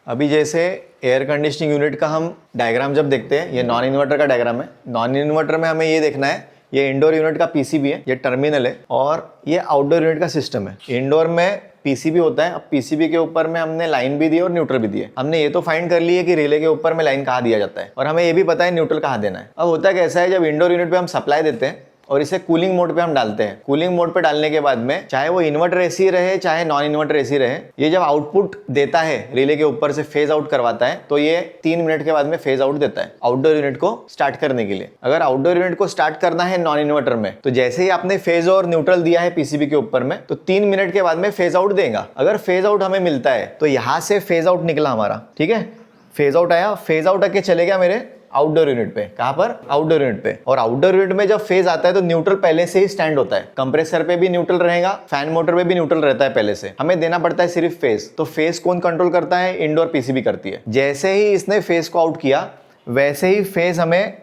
अभी जैसे air conditioning unit का हम डायग्राम जब देखते हैं, ये नॉन इन्वर्टर का डायग्राम है। नॉन इन्वर्टर में हमें ये देखना है, ये इंडोर यूनिट का पीसीबी है, ये टर्मिनल है, और ये आउटडोर यूनिट का सिस्टम है। इंडोर में पीसीबी होता है। अब पीसीबी के ऊपर में हमने लाइन भी दी है और न्यूट्रल भी दी है। हमने ये तो फाइंड कर ली है कि रिले के ऊपर में लाइन कहाँ दिया जाता है, और हमें ये भी पता है न्यूट्रल कहाँ देना है। अब होता कैसा है, जब इंडोर यूनिट पे हम सप्लाई देते हैं और इसे कूलिंग मोड पे हम डालते हैं, कूलिंग मोड पे डालने के बाद में चाहे वो इन्वर्टर एसी रहे चाहे नॉन इन्वर्टर एसी रहे, ये जब आउटपुट देता है रिले के ऊपर से फेज आउट करवाता है, तो ये 3 मिनट के बाद में फेज आउट देता है आउटडोर यूनिट को स्टार्ट करने के लिए। अगर आउटडोर यूनिट को स्टार्ट करना है नॉन इन्वर्टर में, तो जैसे ही आपने फेज और न्यूट्रल दिया है पीसीबी के ऊपर में, तो 3 मिनट के बाद में फेज आउट देगा। अगर फेज आउट हमें मिलता है तो यहां से फेज आउट निकला हमारा, ठीक है, फेज आउट आया, फेज आउट आके चले गया मेरे आउटडोर यूनिट पे। कहां पर? आउटडोर यूनिट पे। और आउटडोर यूनिट में जब फेज आता है तो न्यूट्रल पहले से ही स्टैंड होता है। कंप्रेसर पे भी न्यूट्रल रहेगा, फैन मोटर पे भी न्यूट्रल रहता है पहले से। हमें देना पड़ता है सिर्फ फेज। तो फेज कौन कंट्रोल करता है? इंडोर पीसीबी करती है। जैसे ही इसने फेज को आउट किया, वैसे ही फेज हमें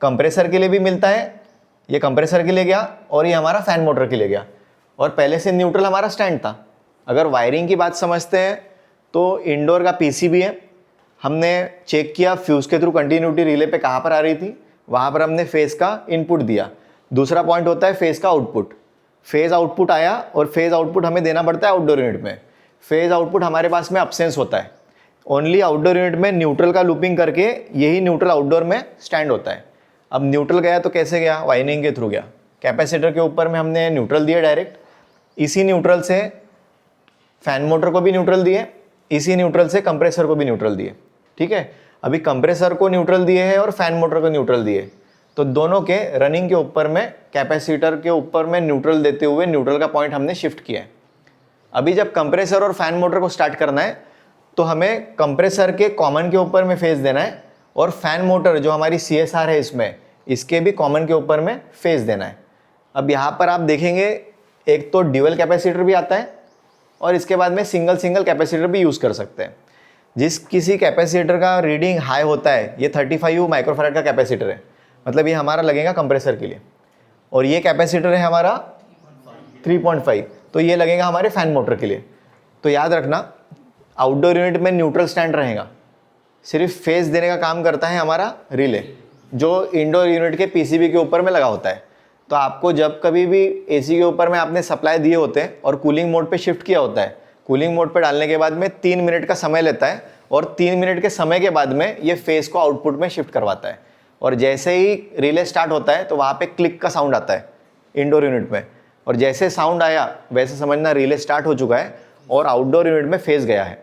कंप्रेसर के लिए भी मिलता है। ये कंप्रेसर के लिए गया और ये हमारा फैन मोटर के लिए गया, और पहले से न्यूट्रल हमारा स्टैंड था। अगर वायरिंग की बात समझते हैं तो इंडोर का पीसीबी है, हमने चेक किया फ्यूज के थ्रू कंटिन्यूटी रिले पे कहाँ पर आ रही थी, वहाँ पर हमने फेज का इनपुट दिया। दूसरा पॉइंट होता है फेज का आउटपुट। फेज आउटपुट आया और फेज आउटपुट हमें देना पड़ता है आउटडोर यूनिट में। फेज आउटपुट हमारे पास में अपसेंस होता है। ओनली आउटडोर यूनिट में न्यूट्रल का लूपिंग करके यही न्यूट्रल आउटडोर में स्टैंड होता है। अब न्यूट्रल गया तो कैसे गया? वायरिंग के थ्रू गया। कैपेसिटर के ऊपर में हमने न्यूट्रल दिया डायरेक्ट, इसी न्यूट्रल से फैन मोटर को भी न्यूट्रल दिए, इसी न्यूट्रल से कंप्रेसर को भी न्यूट्रल दिए। ठीक है, अभी कंप्रेसर को न्यूट्रल दिए है और फैन मोटर को न्यूट्रल दिए, तो दोनों के रनिंग के ऊपर में कैपेसिटर के ऊपर में न्यूट्रल देते हुए न्यूट्रल का पॉइंट हमने शिफ्ट किया है। अभी जब कंप्रेसर और फैन मोटर को स्टार्ट करना है तो हमें कंप्रेसर के कॉमन के ऊपर में फेज देना है, और फैन मोटर जो हमारी CSR है इसमें, इसके भी कॉमन के ऊपर में फेज देना है। अब यहाँ पर आप देखेंगे एक तो ड्यूअल कैपेसिटर भी आता है, और इसके बाद में सिंगल कैपेसिटर भी यूज़ कर सकते हैं। जिस किसी कैपेसिटर का रीडिंग हाई होता है, ये 35 माइक्रोफैराड का कैपेसिटर है, मतलब ये हमारा लगेगा कंप्रेसर के लिए, और ये कैपेसिटर है हमारा 3.5, तो ये लगेगा हमारे फैन मोटर के लिए। तो याद रखना, आउटडोर यूनिट में न्यूट्रल स्टैंड रहेगा, सिर्फ फेज देने का काम करता है हमारा रिले, जो इंडोर यूनिट के पीसीबी के ऊपर में लगा होता है। तो आपको जब कभी भी एसी के ऊपर में आपने सप्लाई दिए होते हैं और कूलिंग मोड पे शिफ्ट किया होता है, कूलिंग मोड पे डालने के बाद में 3 मिनट का समय लेता है, और 3 मिनट के समय के बाद में ये फेज को आउटपुट में शिफ्ट करवाता है। और जैसे ही रिले स्टार्ट होता है तो वहाँ पे क्लिक का साउंड आता है इंडोर यूनिट में, और जैसे साउंड आया वैसे समझना रिले स्टार्ट हो चुका है और आउटडोर यूनिट में फेज गया है।